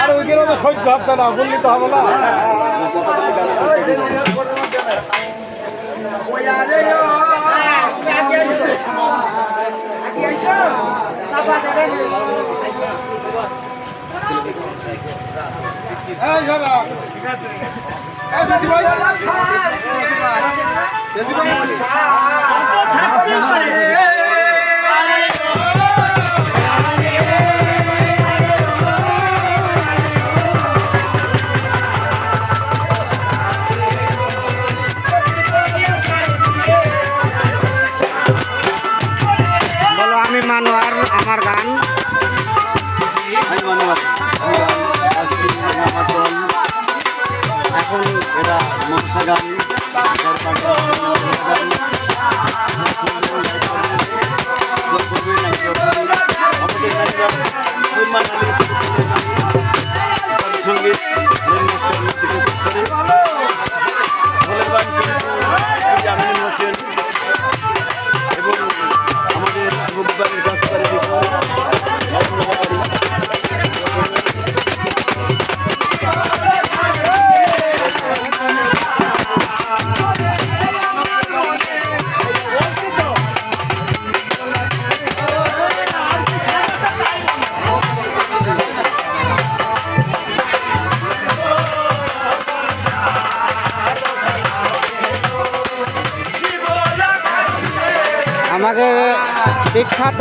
আর ওইখানে তো সহ্য হচ্ছে না, বললি তো হবে না। আমি মানোয়ার, আমার গান এখন এটা মনসা গান সঙ্গীত হোসেন এবং আমাদের রবিবারের কাজ করে আমাদের বিখ্যাত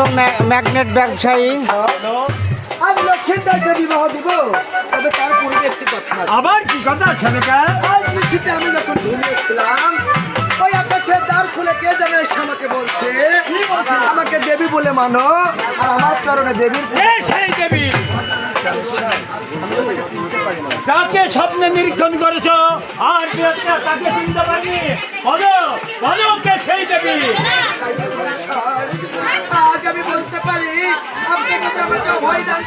ম্যাগনেট ব্যবসায়ী আজ লক্ষ্মীদাকে বিবাহ দিব, তবে তার পূর্বে একটি কথা আছে। আবার কি কথা ছেলেকা? আজ নিশ্চিত আমি যখন ঘুমিয়েছিলাম, ওই আকাশের দ্বার খুলে কে যেন এসে আমাকে বলছে, আমাকে দেবী বলে মানো, আর আমার চরণে দেবীর সেই দেবী আমি তো তাকে চিনতে পারি না। যাকে স্বপ্নে নিরীক্ষণ করেছ আর তাকে চিনতে পারিনি, বলো কে সেই দেবী? আজ আমি বলতে পারি, আপনি যদি আমাকে অভয় দেন,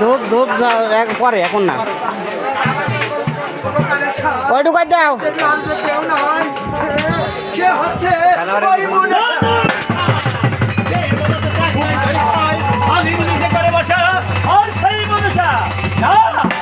ধূপ ধূপ পরে, এখন না ওইটুকাই দাও। কেউ নয়, সে হচ্ছে ওই মনে